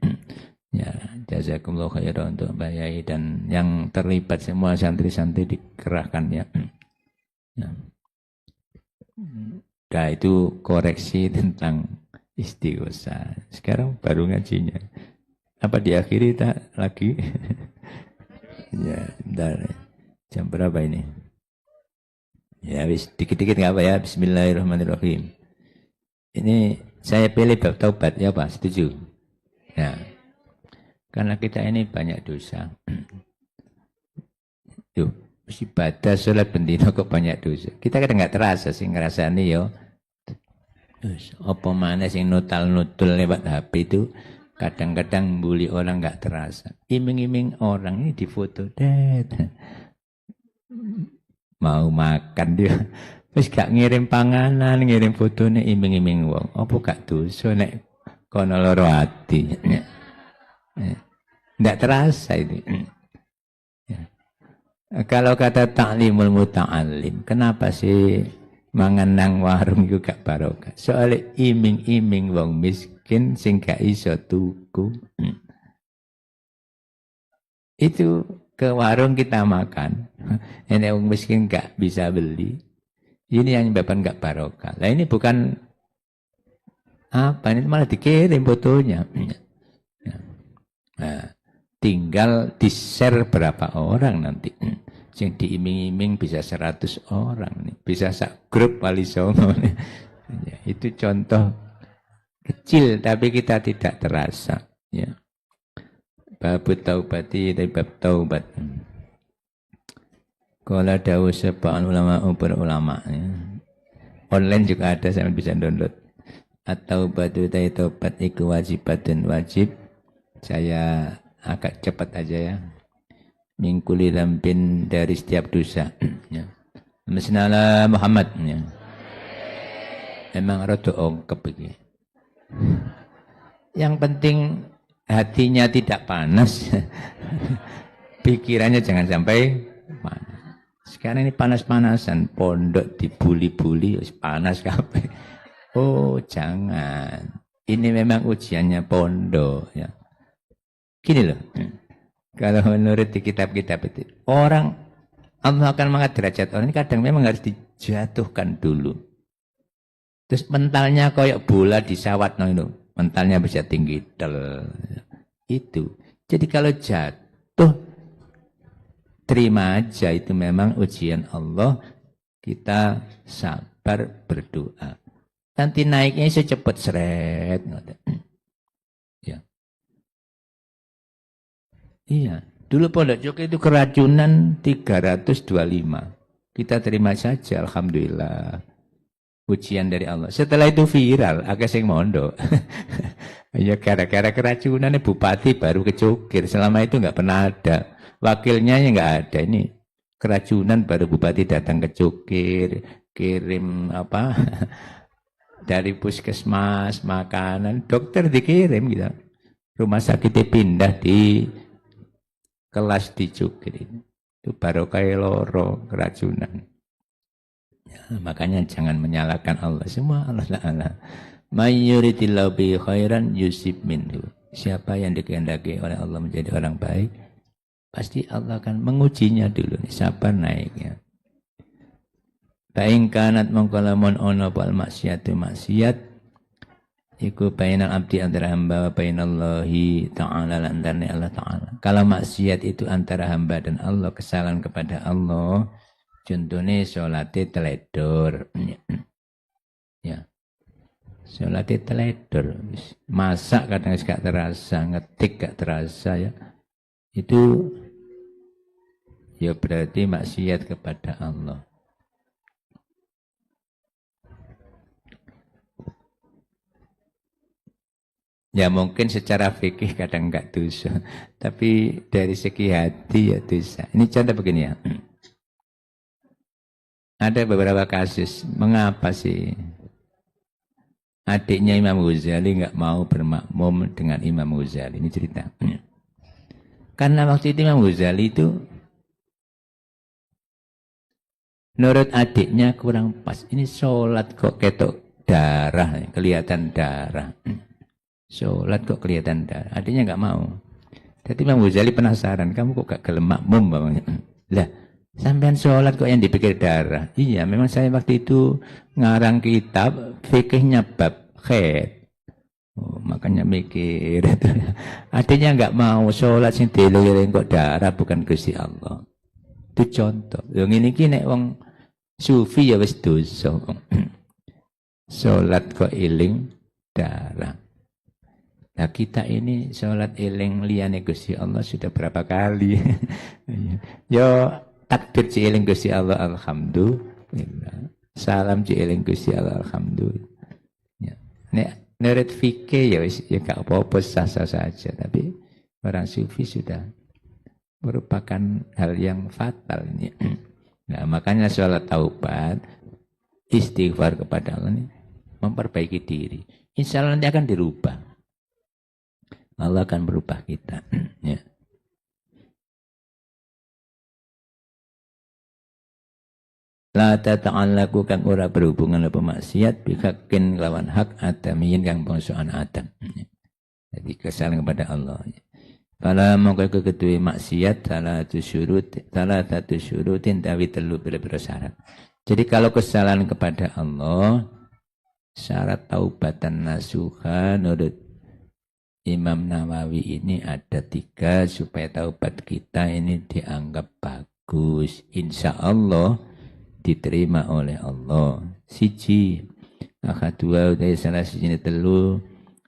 Ya, jazakumullah khairan untuk Mbak Yai dan yang terlibat semua santri-santri dikerahkan ya. Ya. Nah itu koreksi tentang istighosa. Sekarang baru ngajinya. Apa diakhiri tak lagi? Ya, bentar. Jam berapa ini? Ya, wis dikit-dikit nggak apa ya. Bismillahirrahmanirrahim. Ini saya pilih bab taubat ya Pak, setuju? Ya. Karena kita ini banyak dosa. Tuh, ibadah sholat bendino kok banyak dosa. Kita kadang nggak terasa sih ngerasani yo. Apa mana sing nutal-nutul lewat HP itu kadang-kadang bully orang nggak terasa. Iming-iming orang ini difoto det. Mau makan dia. Terus gak ngirim panganan, ngirim fotonya iming-iming wong. Apa gak dosa nek kono loro ati. Tidak terasa itu. Ya. Kalau kata ta'limul muta'alim, kenapa sih mangan nang warung itu gak barokah? Soalnya iming-iming wong miskin sing gak iso tuku. Itu ke warung kita makan. Ini wong miskin gak bisa beli. Ini yang menyebabkan gak barokah. Nah ini bukan apa, ini malah dikirim fotonya. Nah, tinggal di-share berapa orang nanti. Yang diiming-iming bisa 100 orang nih. Bisa sak grup wali songo nih. Ya, itu contoh kecil tapi kita tidak terasa ya. Bab taubati dari bab taubat. Qala dawu sab'al ulama ulama ya. Online juga ada, saya bisa download. At-taubatu taubat iku wajibatun wajib. Saya agak cepat aja ya. Mingkuli lampin dari setiap dosa. Ya. Bismillah Muhammad. Ya. Emang rada ongkep iki. Yang penting hatinya tidak panas. Pikirannya jangan sampai panas. Sekarang ini panas-panasan, pondok dibuli-buli panas kabeh. Oh, jangan. Ini memang ujiannya pondok ya. Gini loh, kalau menurut di kitab-kitab itu, orang Allah akan mengangkat derajat orang ini kadang memang harus dijatuhkan dulu. Terus mentalnya kayak bola disawat, no, itu mentalnya bisa tinggi, itu. Jadi kalau jatuh, terima aja, itu memang ujian Allah, kita sabar berdoa. Nanti naiknya secepat seret. Ya. Iya, dulu Pondok Joko itu keracunan 325. Kita terima saja, alhamdulillah. Ujian dari Allah. Setelah itu viral, agak sing mondok. Ya gara-gara keracunan bupati baru kecukir. Selama itu nggak pernah ada. Wakilnya ya nggak ada. Ini keracunan baru bupati datang kecukir, kirim apa dari puskesmas makanan, dokter dikirim gitu. Rumah sakitnya pindah di kelas dicukir itu barokah loro keracunan ya, makanya jangan menyalahkan Allah, semua Allah Ta'ala. Mayyuritillahu bi khairan yusib minhu. Siapa yang dikehendaki oleh Allah menjadi orang baik, pasti Allah akan mengujinya dulu nih, sabar naiknya. Baing kanat mongkolamun ono pal maksiatu maksiat iku bainal abdi antara hamba wa bainallahi ta'ala lantarni Allah ta'ala. Kalau maksiat itu antara hamba dan Allah, kesalahan kepada Allah, contohnya sholatnya teledor. Ya. Sholatnya teledor. Masak kadang gak terasa, ngetik gak terasa ya. Itu ya berarti maksiat kepada Allah. Ya mungkin secara fikih kadang enggak dosa, tapi dari segi hati ya dosa. Ini contoh begini ya. Ada beberapa kasus, mengapa sih adiknya Imam Ghazali enggak mau bermakmum dengan Imam Ghazali? Ini cerita. Karena waktu itu Imam Ghazali itu menurut adiknya kurang pas. Ini sholat kok ketok darah, kelihatan darah. Sholat kok kelihatan darah. Adiknya nggak mau. Jadi Imam Ghazali penasaran, kamu kok gak gelem makmum bapaknya? Lah, sampean sholat kok yang dipikir darah? Iya, memang saya waktu itu ngarang kitab fikihnya bab khair. Oh, makanya mikir. Adiknya nggak mau sholat sing dieling kok darah bukan Gusti Allah. Itu contoh. Yang ini kini wong sufi ya wis dosa. Sholat kok iling darah. Nah kita ini sholat eling liyane Gusti Allah sudah berapa kali? Yo takbir ci eling Gusti Allah alhamdulillah. Salam ci eling Gusti Allah alhamdulillah. Ya. Nek neret fikih ya wis ya gak apa-apa sah-sah saja, tapi orang sufi sudah merupakan hal yang fatal ini. Nah, makanya sholat taubat istighfar kepada Allah ini memperbaiki diri. Insya Allah nanti akan dirubah. Allah akan berubah kita. Ya. La tata'allaku kang ora berhubungan apa maksiat bikakin lawan hak adamiyin kang bangsoan Adam. Ya. Jadi kesalahan kepada Allah. Ya. Kalau mau kedua maksiat salah satu syurutin tawi telu bira-bira syarat. Jadi kalau kesalahan kepada Allah syarat taubatan nasuha menurut Imam Nawawi ini ada 3 supaya taubat kita ini dianggap bagus. Insya Allah diterima oleh Allah. Siji, akadua utai salah siji telu,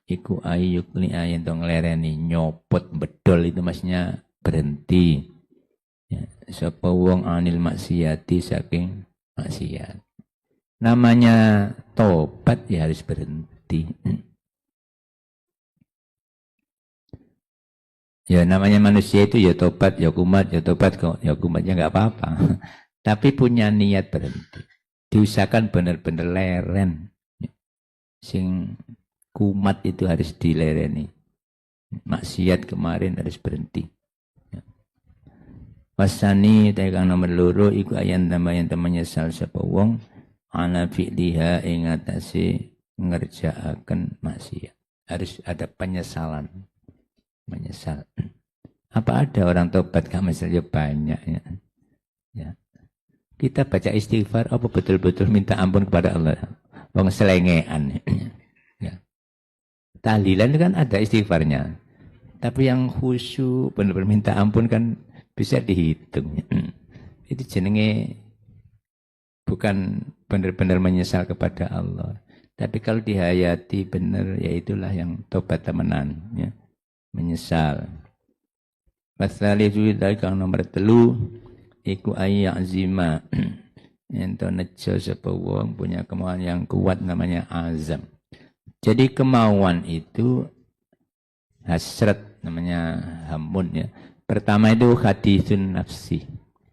iku ayuk li ayen tong lereni nyopot bedol itu maksudnya berhenti. Ya, sapa wong anil maksiati saking maksiat. Namanya tobat ya harus berhenti. Ya namanya manusia itu ya tobat kok, ya kumatnya nggak apa-apa. Tapi punya niat berhenti. Diusahakan benar-benar leren. Sing kumat itu harus dilereni. Maksiat kemarin harus berhenti. Wasani tegang nomor loro iku ayan tambahan menyesal sapa wong ala fi'liha ing atase ngerjaaken maksiat. Harus ada penyesalan. Menyesal. Apa ada orang tobat gak menyesal? Banyak ya. Ya. Kita baca istighfar apa betul-betul minta ampun kepada Allah? Wong selengean. Ya. Tahlilan kan ada istighfarnya. Tapi yang khusyuk benar-benar minta ampun kan bisa dihitung. Itu jenenge bukan benar-benar menyesal kepada Allah. Tapi kalau dihayati benar ya itulah yang tobat temenan ya. Menyesal. Pasal itu dari kang nomor 3 iku ayyazima. Ento nejo sapa wong punya kemauan yang kuat namanya azam. Jadi kemauan itu hasrat namanya hamun ya. Pertama itu hadisun nafsi.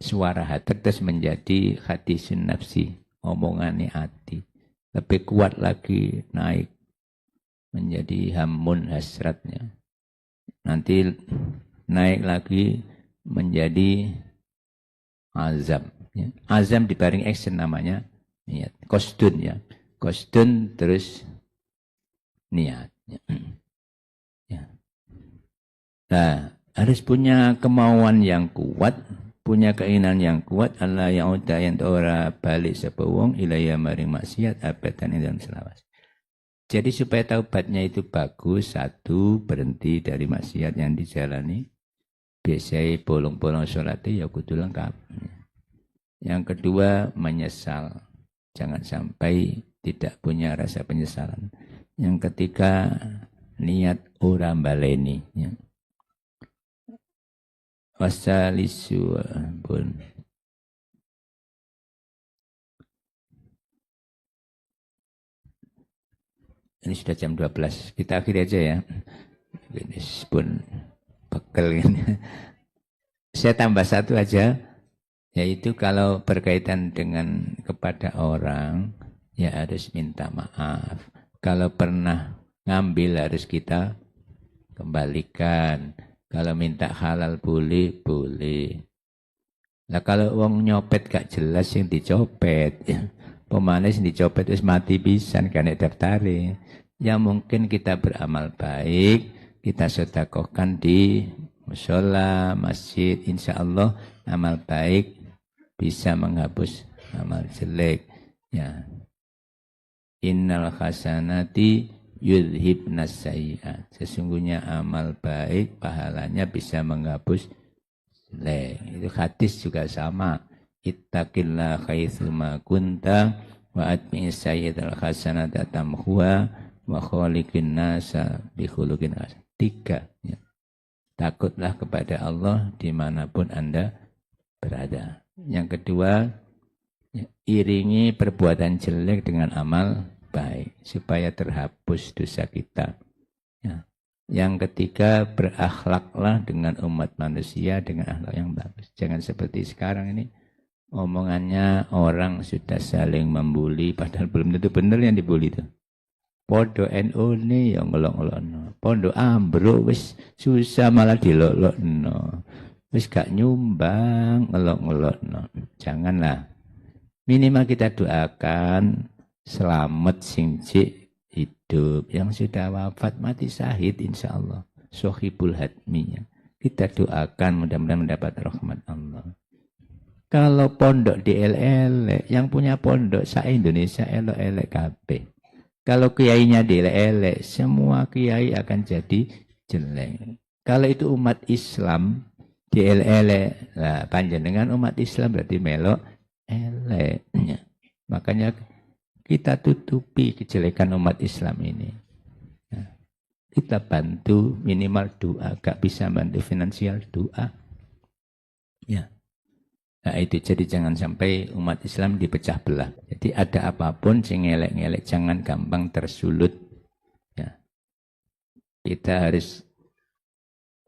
Suara hati terus menjadi hadisun nafsi. Omongannya hati. Lebih kuat lagi naik menjadi hamun hasratnya. Nanti naik lagi menjadi azam. Ya. Azam dibaring action namanya niat. Kosdun ya. Kosdun terus niat. Ya. Ya. Nah, harus punya kemauan yang kuat, punya keinginan yang kuat. Allah yang udah yang ora balik sapa wong ilaya maring maksiat abadan dalam selawas. Jadi supaya taubatnya itu bagus, 1 berhenti dari maksiat yang dijalani. Biasanya bolong-bolong sholatnya ya kudu lengkap. Yang kedua menyesal. Jangan sampai tidak punya rasa penyesalan. Yang ketiga niat ora baleni. Ya. Wasalisu pun. Ini sudah jam 12. Kita akhiri aja ya. Ini pun bekel ini. Saya tambah satu aja, yaitu kalau berkaitan dengan kepada orang, ya harus minta maaf. Kalau pernah ngambil harus kita kembalikan. Kalau minta halal boleh, boleh. Nah kalau uang nyopet gak jelas yang dicopet, ya. Pemanis yang dicopet terus mati pisan kan daftari. Ya mungkin kita beramal baik, kita sedekahkan di mushola, masjid, insya Allah amal baik bisa menghapus amal jelek. Ya. Innal hasanati yudhibnas sayyi'at. Sesungguhnya amal baik pahalanya bisa menghapus jelek. Itu hadis juga sama. Ittaqillah haitsuma kunta wa atbi'is sayyi'atal hasanata tamhuha wa khaliqin nasa bi khuluqin hasan. 3 ya. Takutlah kepada Allah dimanapun Anda berada. Yang kedua, ya, iringi perbuatan jelek dengan amal baik supaya terhapus dosa kita. Ya. Yang ketiga, berakhlaklah dengan umat manusia dengan akhlak yang bagus. Jangan seperti sekarang ini omongannya orang sudah saling membuli padahal belum tentu benar yang dibuli itu. Podo NU ini yang ngelok-ngelokno. Podo ambruk wis susah malah dilolokno. Wis gak nyumbang ngelok-ngelokno. Janganlah. Minimal kita doakan selamat sing cik hidup, yang sudah wafat mati syahid insyaallah sohibul hatminya. Kita doakan mudah-mudahan mendapat rahmat Allah. Kalau pondok di elek, yang punya pondok se-Indonesia elek-elek kabeh. Kalau kiainya di elek, semua kiai akan jadi jelek. Kalau itu umat Islam di elek, lah panjenengan umat Islam berarti melok elek. Makanya kita tutupi kejelekan umat Islam ini. Kita bantu minimal doa, gak bisa bantu finansial doa. Ya. Nah itu jadi jangan sampai umat Islam dipecah belah. Jadi ada apapun sing ngelek-ngelek jangan gampang tersulut. Ya. Kita harus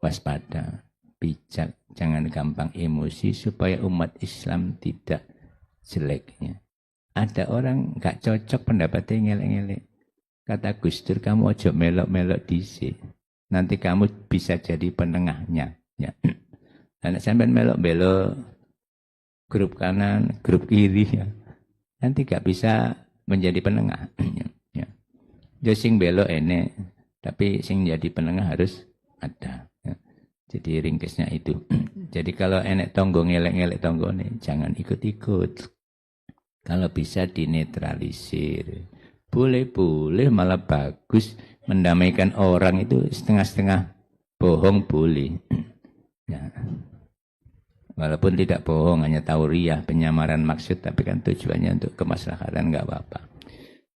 waspada, bijak, jangan gampang emosi supaya umat Islam tidak jeleknya. Ada orang gak cocok pendapatnya ngelek-ngelek. Kata Gus Dur, kamu ojo melok-melok dhisik. Nanti kamu bisa jadi penengahnya. Ya. Anak sampean melok-melok grup kanan, grup kiri ya. Nanti gak bisa menjadi penengah. Ya. Jadi sing belok enek, tapi sing jadi penengah harus ada. Ya. Jadi ringkesnya itu. Jadi kalau enek tonggo ngelek-ngelek tonggone, jangan ikut-ikut. Kalau bisa dinetralisir. Boleh-boleh malah bagus. Mendamaikan orang itu setengah-setengah bohong boleh. Ya. Walaupun tidak bohong, hanya tauriah, penyamaran maksud, tapi kan tujuannya untuk kemaslahatan, nggak apa-apa.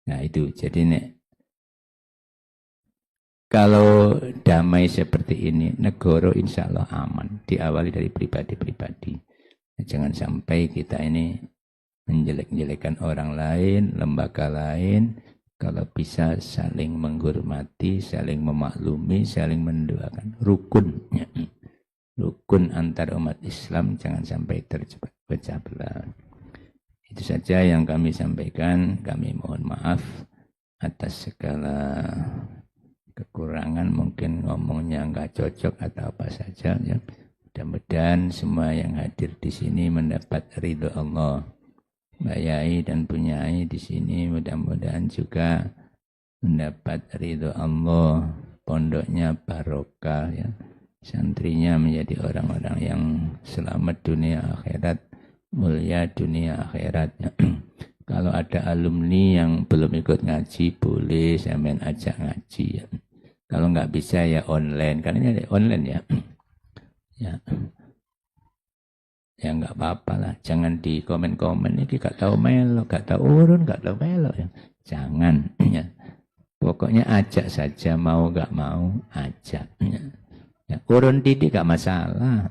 Nah itu, jadi nek kalau damai seperti ini, negara insya Allah aman. Diawali dari pribadi-pribadi. Nah, jangan sampai kita ini menjelek-jelekan orang lain, lembaga lain. Kalau bisa saling menghormati, saling memaklumi, saling mendoakan. Rukun. Rukun antar umat Islam jangan sampai terpecah belah. Itu saja yang kami sampaikan. Kami mohon maaf atas segala kekurangan, mungkin ngomongnya nggak cocok atau apa saja. Ya. Mudah-mudahan semua yang hadir di sini mendapat ridho Allah. Mbak Yai dan Punyai di sini mudah-mudahan juga mendapat ridho Allah. Pondoknya barokah ya. Santrinya menjadi orang-orang yang selamat dunia akhirat, mulia dunia akhiratnya. Kalau ada alumni yang belum ikut ngaji, boleh saya main ajak ngaji ya. Kalau nggak bisa ya online, karena ini online ya. Ya, ya nggak apa-apa lah. Jangan di komen-komen ini gak tahu melo, gak tahu urun, gak tahu melo ya. Jangan ya. Pokoknya ajak saja, mau nggak mau ajak. Ya. Ya, urun titik gak masalah.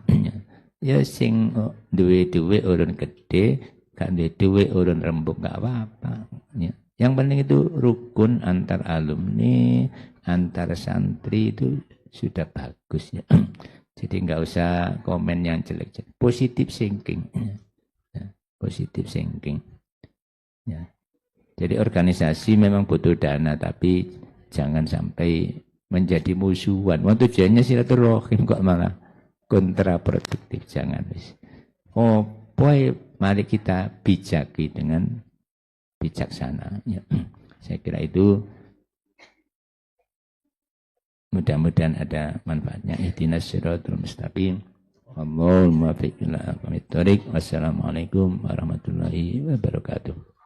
Ya sing duwe urun gede, gak duwe urun rembuk gak apa-apa. Ya, Yang penting itu rukun antar alumni, antar santri itu sudah bagus ya. Jadi nggak usah komen yang jelek-jelek. Positive thinking. Ya, positive thinking. Ya. Jadi organisasi memang butuh dana, tapi jangan sampai menjadi musuhan. Wah, tujuannya silaturahim kok malah kontraproduktif. Jangan. Oh boy, mari kita bijaki dengan bijaksana. Ya. Saya kira itu mudah-mudahan ada manfaatnya. Ihdinas siratal mustaqim. Allahumma fiqna aqwamit thoriq. Wassalamualaikum warahmatullahi wabarakatuh.